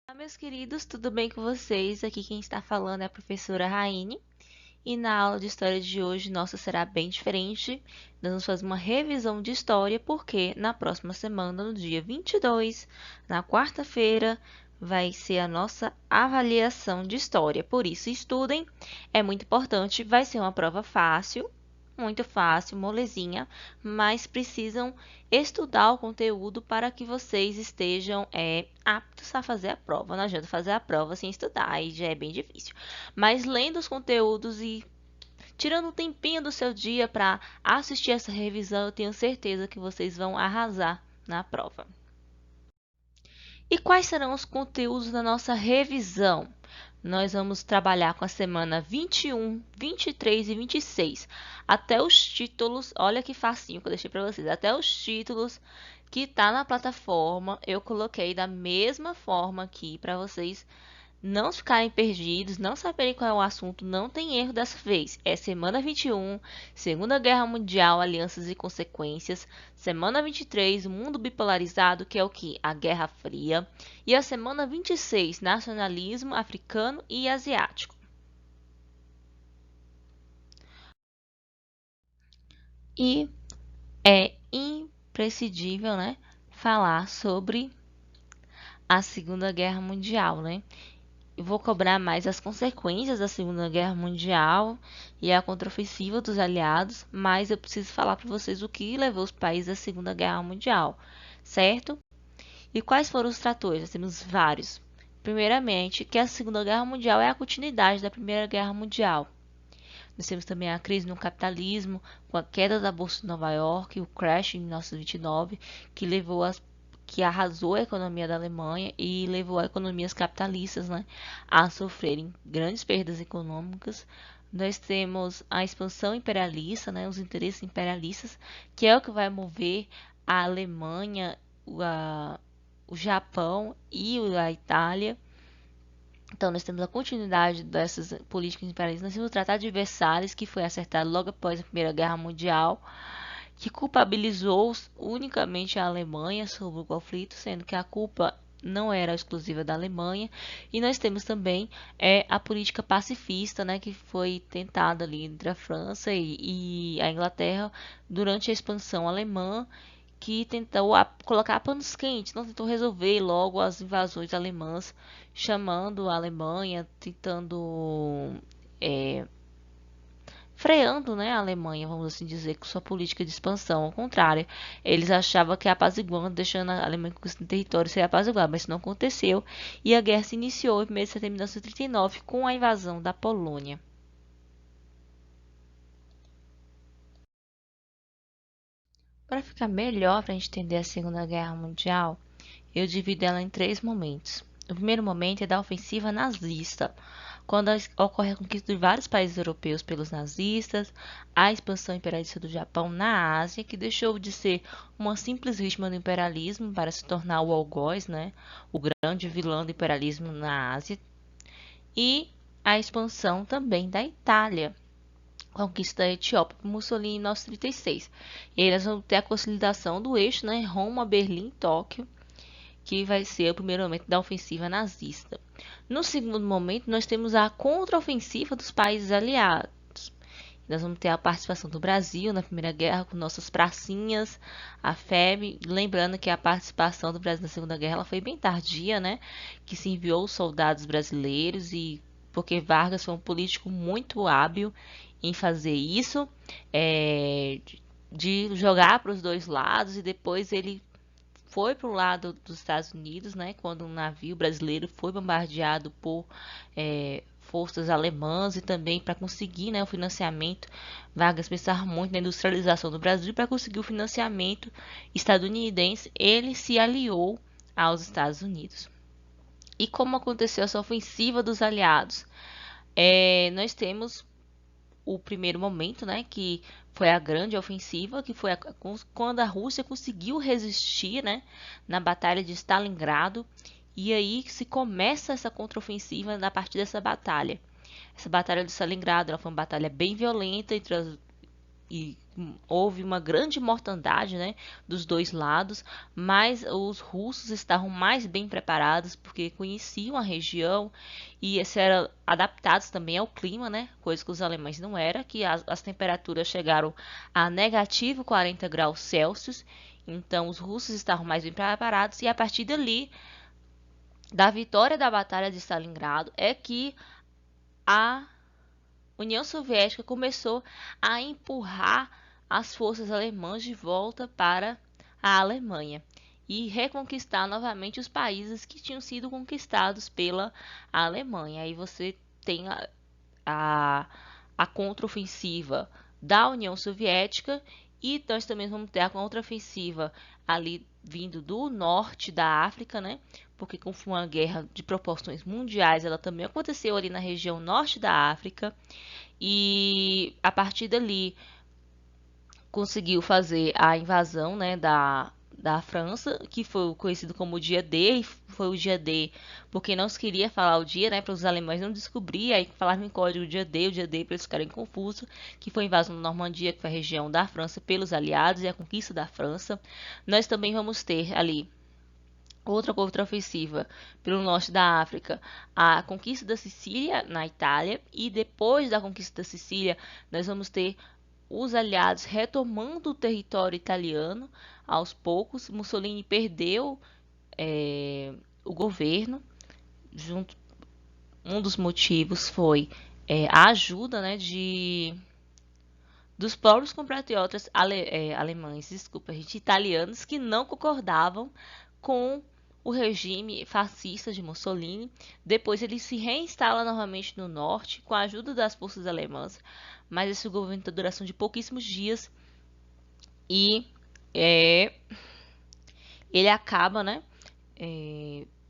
Olá, meus queridos, tudo bem com vocês? Aqui quem está falando é a professora Raine. E na aula de história de hoje, nossa será bem diferente. Nós vamos fazer uma revisão de história, porque na próxima semana, no dia 22, na quarta-feira, vai ser a nossa avaliação de história. Por isso, estudem, é muito importante. Vai ser uma prova fácil, muito fácil, molezinha, mas precisam estudar o conteúdo para que vocês estejam aptos a fazer a prova. Não adianta fazer a prova sem estudar, aí já é bem difícil. Mas lendo os conteúdos e tirando um tempinho do seu dia para assistir essa revisão, eu tenho certeza que vocês vão arrasar na prova. E quais serão os conteúdos da nossa revisão? Nós vamos trabalhar com a semana 21, 23 e 26. Até os títulos, olha que facinho que eu deixei para vocês. Até os títulos que tá na plataforma, eu coloquei da mesma forma aqui para vocês não ficarem perdidos, não saberem qual é o assunto, não tem erro dessa vez. É semana 21, Segunda Guerra Mundial, Alianças e Consequências. Semana 23, o mundo bipolarizado, que é o que? A Guerra Fria. E a semana 26, nacionalismo africano e asiático. E é imprescindível, né, falar sobre a Segunda Guerra Mundial, né? Eu vou cobrar mais as consequências da Segunda Guerra Mundial e a contraofensiva dos aliados, mas eu preciso falar para vocês o que levou os países à Segunda Guerra Mundial, certo? E quais foram os tratores? Nós temos vários. Primeiramente, que a Segunda Guerra Mundial é a continuidade da Primeira Guerra Mundial. Nós temos também a crise no capitalismo, com a queda da Bolsa de Nova York, o crash em 1929, que arrasou a economia da Alemanha e levou as economias capitalistas, né, a sofrerem grandes perdas econômicas. Nós temos a expansão imperialista, né, os interesses imperialistas, que é o que vai mover a Alemanha, o Japão e a Itália. Então, nós temos a continuidade dessas políticas imperialistas. Nós temos o Tratado de Versalhes, que foi acertado logo após a Primeira Guerra Mundial, que culpabilizou unicamente a Alemanha sobre o conflito, sendo que a culpa não era exclusiva da Alemanha. E nós temos também a política pacifista, né, que foi tentada ali entre a França e a Inglaterra durante a expansão alemã, que tentou colocar panos quentes, não tentou resolver logo as invasões alemãs, chamando a Alemanha, tentando freando, né, a Alemanha, vamos assim dizer, com sua política de expansão. Ao contrário, eles achavam que apaziguando, deixando a Alemanha conquistando território, seria apaziguado, mas isso não aconteceu. E a guerra se iniciou em 1º de setembro de 1939 com a invasão da Polônia. Para ficar melhor para a gente entender a Segunda Guerra Mundial, eu divido ela em 3 momentos. O primeiro momento é da ofensiva nazista, quando ocorre a conquista de vários países europeus pelos nazistas, a expansão imperialista do Japão na Ásia, que deixou de ser uma simples vítima do imperialismo para se tornar o algoz, né, o grande vilão do imperialismo na Ásia, e a expansão também da Itália, conquista da Etiópia por Mussolini em 1936. E aí nós vamos ter a consolidação do eixo, né, Roma, Berlim, Tóquio, que vai ser o primeiro momento da ofensiva nazista. No segundo momento, nós temos a contraofensiva dos países aliados. Nós vamos ter a participação do Brasil na Primeira Guerra com nossas pracinhas, a FEB, lembrando que a participação do Brasil na Segunda Guerra ela foi bem tardia, né? Que se enviou soldados brasileiros e porque Vargas foi um político muito hábil em fazer isso, de jogar para os dois lados e depois ele foi para o lado dos Estados Unidos, né, quando um navio brasileiro foi bombardeado por forças alemãs e também para conseguir, né, o financiamento. Vargas pensava muito na industrialização do Brasil para conseguir o financiamento estadunidense. Ele se aliou aos Estados Unidos. E como aconteceu essa ofensiva dos aliados? Nós temos o primeiro momento, né, que foi a grande ofensiva, que foi quando a Rússia conseguiu resistir, né, na Batalha de Stalingrado, e aí se começa essa contraofensiva a partir dessa batalha. Essa Batalha de Stalingrado ela foi uma batalha bem violenta entre e houve uma grande mortandade, né, dos dois lados, mas os russos estavam mais bem preparados porque conheciam a região e eram adaptados também ao clima, né, coisa que os alemães não eram, que as temperaturas chegaram a negativo 40 graus Celsius, então os russos estavam mais bem preparados e a partir dali, da vitória da Batalha de Stalingrado, é que a União Soviética começou a empurrar as forças alemãs de volta para a Alemanha e reconquistar novamente os países que tinham sido conquistados pela Alemanha. Aí você tem a contraofensiva da União Soviética e nós também vamos ter a contraofensiva ali vindo do norte da África, né? Porque como foi uma guerra de proporções mundiais, ela também aconteceu ali na região norte da África e a partir dali conseguiu fazer a invasão, né, da França, que foi conhecido como o dia D, foi o dia D porque não se queria falar o dia, né, para os alemães não descobrir, aí falaram em código o dia D para eles ficarem confusos, que foi a invasão da Normandia, que foi a região da França pelos aliados e a conquista da França. Nós também vamos ter ali outra contraofensiva pelo norte da África, a conquista da Sicília na Itália, e depois da conquista da Sicília nós vamos ter os aliados retomando o território italiano aos poucos. Mussolini perdeu o governo, junto, um dos motivos foi a ajuda, né, dos próprios compatriotas alemães, desculpa, gente, italianos, que não concordavam com o regime fascista de Mussolini. Depois ele se reinstala novamente no norte com a ajuda das forças alemãs, mas esse governo tem duração de pouquíssimos dias e ele acaba, né,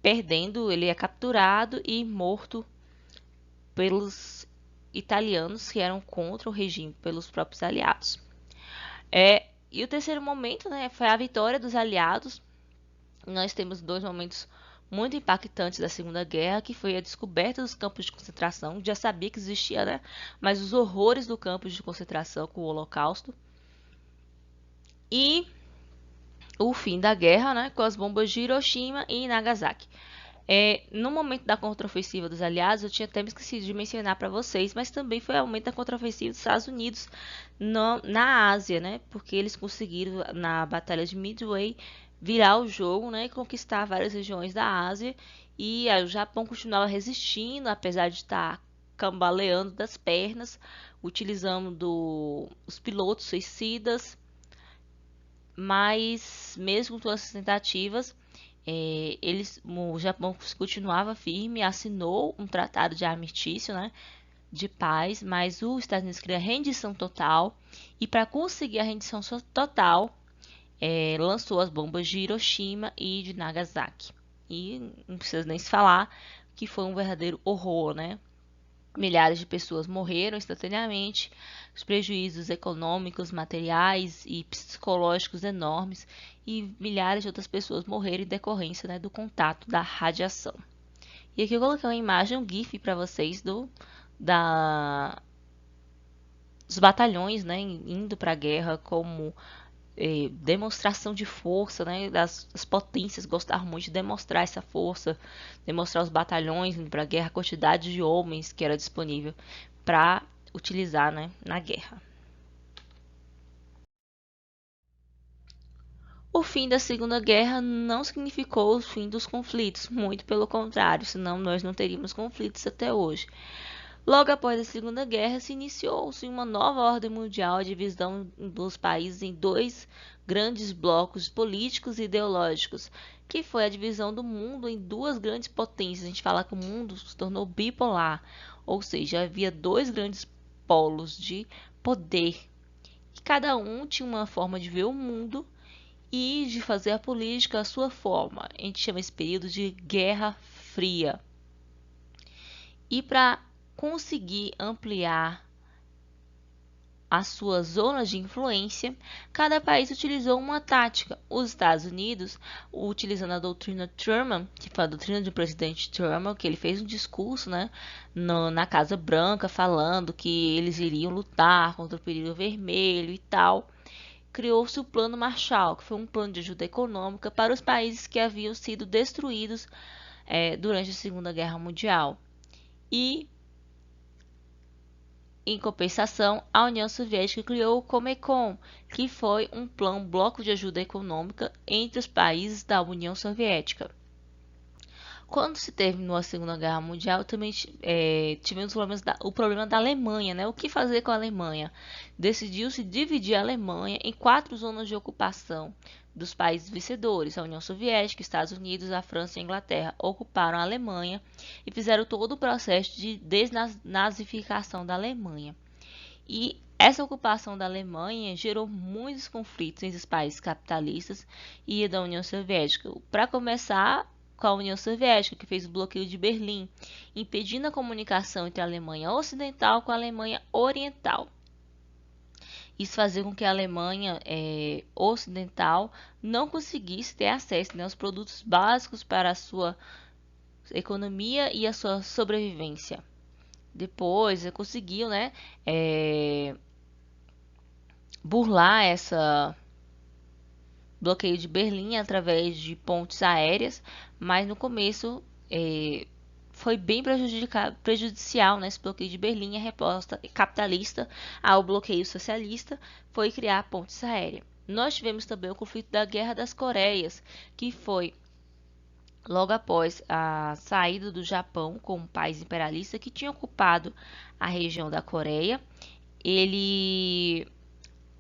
perdendo, ele é capturado e morto pelos italianos que eram contra o regime, pelos próprios aliados. E o terceiro momento, né, foi a vitória dos aliados. Nós temos dois momentos muito impactantes da Segunda Guerra, que foi a descoberta dos campos de concentração. Já sabia que existia, né? Mas os horrores do campo de concentração com o Holocausto. E o fim da guerra, né? Com as bombas de Hiroshima e Nagasaki. No momento da contraofensiva dos aliados, eu tinha até me esquecido de mencionar para vocês, mas também foi o momento da contraofensiva dos Estados Unidos na Ásia, né? Porque eles conseguiram, na Batalha de Midway, virar o jogo, né, e conquistar várias regiões da Ásia, e o Japão continuava resistindo, apesar de estar cambaleando das pernas, utilizando os pilotos suicidas, mas mesmo com todas as tentativas, o Japão continuava firme, assinou um tratado de armistício, né, de paz, mas os Estados Unidos queria rendição total, e para conseguir a rendição total, lançou as bombas de Hiroshima e de Nagasaki. E não precisa nem se falar que foi um verdadeiro horror, né? Milhares de pessoas morreram instantaneamente, os prejuízos econômicos, materiais e psicológicos enormes, e milhares de outras pessoas morreram em decorrência, né, do contato da radiação. E aqui eu coloquei uma imagem, um GIF para vocês dos batalhões, né, indo para a guerra como demonstração de força, né? As potências gostavam muito de demonstrar essa força, demonstrar os batalhões indo para a guerra, a quantidade de homens que era disponível para utilizar, né, na guerra. O fim da Segunda Guerra não significou o fim dos conflitos, muito pelo contrário, senão nós não teríamos conflitos até hoje. Logo após a Segunda Guerra, se iniciou-se uma nova ordem mundial, a divisão dos países em dois grandes blocos políticos e ideológicos, que foi a divisão do mundo em duas grandes potências. A gente fala que o mundo se tornou bipolar, ou seja, havia dois grandes polos de poder, e cada um tinha uma forma de ver o mundo e de fazer a política à sua forma. A gente chama esse período de Guerra Fria. E para conseguir ampliar a sua zona de influência, cada país utilizou uma tática. Os Estados Unidos, utilizando a doutrina Truman, que foi a doutrina do presidente Truman, que ele fez um discurso, né, na Casa Branca, falando que eles iriam lutar contra o período vermelho e tal. Criou-se o Plano Marshall, que foi um plano de ajuda econômica para os países que haviam sido destruídos durante a Segunda Guerra Mundial. E, em compensação, a União Soviética criou o Comecon, que foi um bloco de ajuda econômica entre os países da União Soviética. Quando se terminou a Segunda Guerra Mundial, também tivemos o problema da Alemanha, né? O que fazer com a Alemanha? Decidiu-se dividir a Alemanha em 4 zonas de ocupação dos países vencedores. A União Soviética, Estados Unidos, a França e a Inglaterra ocuparam a Alemanha e fizeram todo o processo de desnazificação da Alemanha. E essa ocupação da Alemanha gerou muitos conflitos entre os países capitalistas e da União Soviética. Para começar, com a União Soviética, que fez o bloqueio de Berlim, impedindo a comunicação entre a Alemanha Ocidental com a Alemanha Oriental. Isso fazia com que a Alemanha Ocidental não conseguisse ter acesso, né, aos produtos básicos para a sua economia e a sua sobrevivência. Depois, conseguiu, né, burlar essa bloqueio de Berlim através de pontes aéreas, mas no começo foi bem prejudicial, né, esse bloqueio de Berlim. A resposta capitalista ao bloqueio socialista foi criar pontes aéreas. Nós tivemos também o conflito da Guerra das Coreias, que foi logo após a saída do Japão como país imperialista que tinha ocupado a região da Coreia.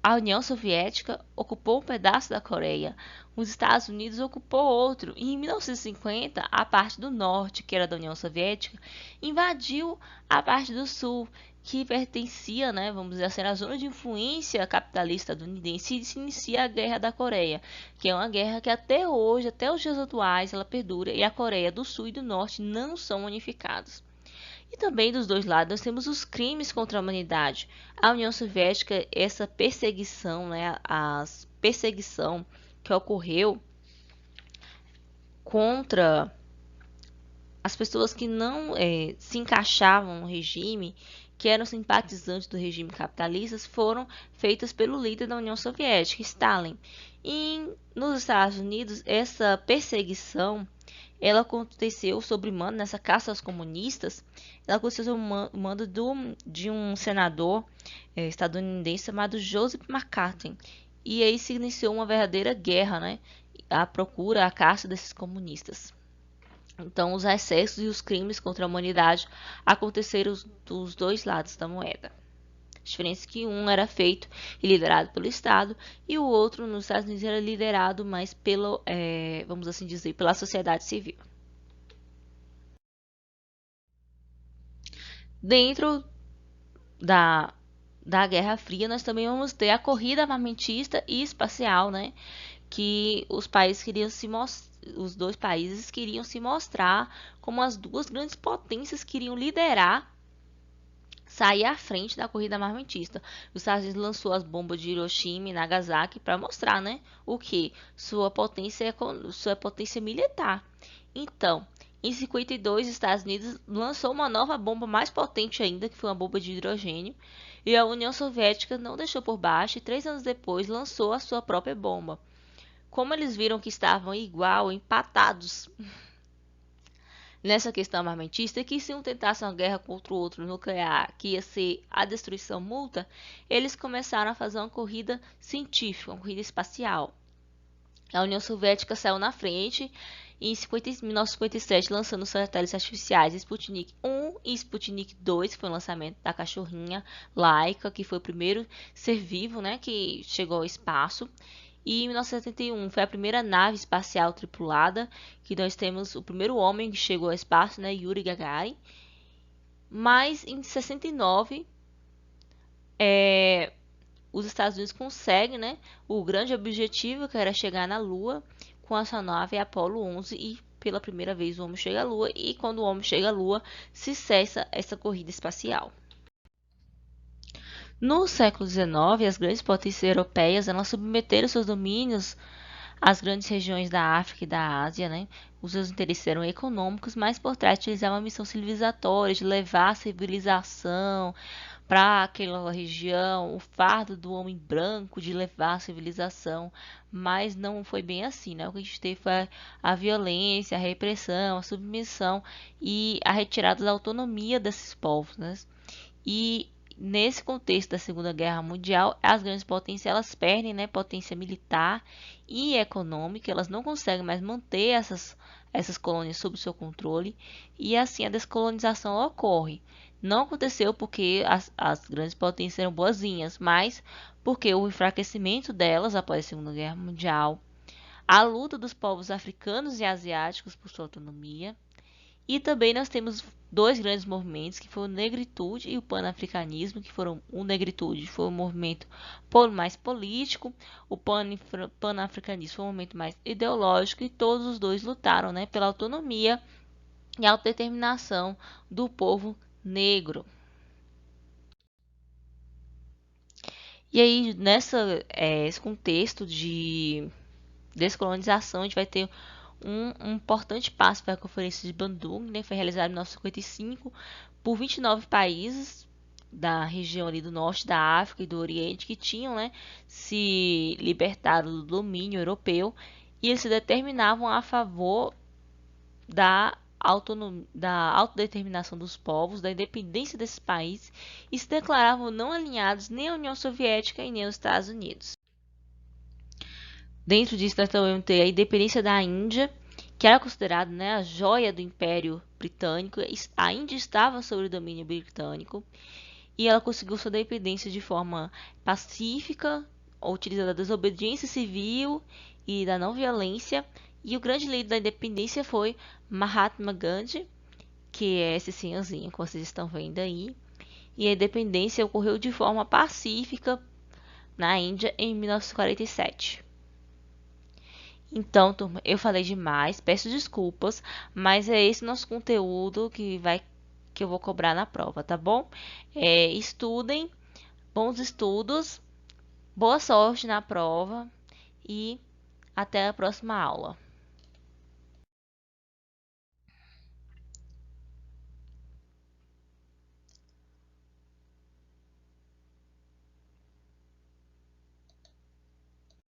A União Soviética ocupou um pedaço da Coreia, os Estados Unidos ocupou outro, e em 1950 a parte do norte, que era da União Soviética, invadiu a parte do sul, que pertencia, né, vamos dizer assim, à zona de influência capitalista estadunidense, e se inicia a Guerra da Coreia, que é uma guerra que até hoje, até os dias atuais, ela perdura, e a Coreia do Sul e do Norte não são unificados. E também dos dois lados nós temos os crimes contra a humanidade. A União Soviética, essa perseguição, né, a perseguição que ocorreu contra as pessoas que não se encaixavam no regime, que eram simpatizantes do regime capitalista, foram feitas pelo líder da União Soviética, Stalin. E nos Estados Unidos, essa perseguição ela aconteceu sob mando, nessa caça aos comunistas, ela aconteceu sob mando de um senador estadunidense chamado Joseph McCarthy. E aí se iniciou uma verdadeira guerra, né, à procura, à caça desses comunistas. Então, os excessos e os crimes contra a humanidade aconteceram dos dois lados da moeda. A diferença é que um era feito e liderado pelo Estado e o outro, nos Estados Unidos, era liderado mais vamos assim dizer, pela sociedade civil. Dentro da Guerra Fria, nós também vamos ter a corrida armamentista e espacial, né? Que os dois países queriam se mostrar como as duas grandes potências que iriam liderar, sair à frente da corrida armamentista. Os Estados Unidos lançou as bombas de Hiroshima e Nagasaki para mostrar, né, o que sua potência militar. Então, em 52, os Estados Unidos lançou uma nova bomba mais potente ainda, que foi uma bomba de hidrogênio, e a União Soviética não deixou por baixo e 3 anos depois lançou a sua própria bomba. Como eles viram que estavam empatados nessa questão armamentista, que se um tentasse uma guerra contra o outro nuclear, que ia ser a destruição mútua, eles começaram a fazer uma corrida científica, uma corrida espacial. A União Soviética saiu na frente em 1957, lançando os satélites artificiais Sputnik 1 e Sputnik 2, que foi o lançamento da cachorrinha Laika, que foi o primeiro ser vivo, né, que chegou ao espaço. E em 1971 foi a primeira nave espacial tripulada, que nós temos o primeiro homem que chegou ao espaço, né, Yuri Gagarin. Mas em 69, os Estados Unidos conseguem, né, o grande objetivo, que era chegar na Lua, com a sua nave Apollo 11, e pela primeira vez o homem chega à Lua, e quando o homem chega à Lua, se cessa essa corrida espacial. No século XIX, as grandes potências europeias elas submeteram seus domínios às grandes regiões da África e da Ásia, né? Os seus interesses eram econômicos, mas por trás utilizavam uma missão civilizatória de levar a civilização para aquela região, o fardo do homem branco de levar a civilização, mas não foi bem assim, né? O que a gente teve foi a violência, a repressão, a submissão e a retirada da autonomia desses povos, né? E nesse contexto da Segunda Guerra Mundial, as grandes potências elas perdem, né, potência militar e econômica, elas não conseguem mais manter essas colônias sob seu controle e assim a descolonização ocorre. Não aconteceu porque as grandes potências eram boazinhas, mas porque o enfraquecimento delas após a Segunda Guerra Mundial, a luta dos povos africanos e asiáticos por sua autonomia, e também nós temos dois grandes movimentos, que foram o negritude e o panafricanismo, que foram o negritude foi um movimento mais político, o panafricanismo foi um movimento mais ideológico, e todos os dois lutaram, né, pela autonomia e autodeterminação do povo negro. E aí, esse contexto de descolonização, a gente vai ter um importante passo para a Conferência de Bandung, né? Foi realizada em 1955 por 29 países da região ali do norte da África e do Oriente que tinham, né, se libertado do domínio europeu e eles se determinavam a favor da autonomia, da autodeterminação dos povos, da independência desses países e se declaravam não alinhados nem à União Soviética e nem aos Estados Unidos. Dentro disso, nós também vamos ter a independência da Índia, que era considerada, né, a joia do Império Britânico. A Índia estava sob o domínio britânico e ela conseguiu sua independência de forma pacífica, utilizando a desobediência civil e da não violência. E o grande líder da independência foi Mahatma Gandhi, que é esse senhorzinho que vocês estão vendo aí. E a independência ocorreu de forma pacífica na Índia em 1947. Então, turma, eu falei demais, peço desculpas, mas é esse nosso conteúdo que eu vou cobrar na prova, tá bom? Estudem, bons estudos, boa sorte na prova e até a próxima aula.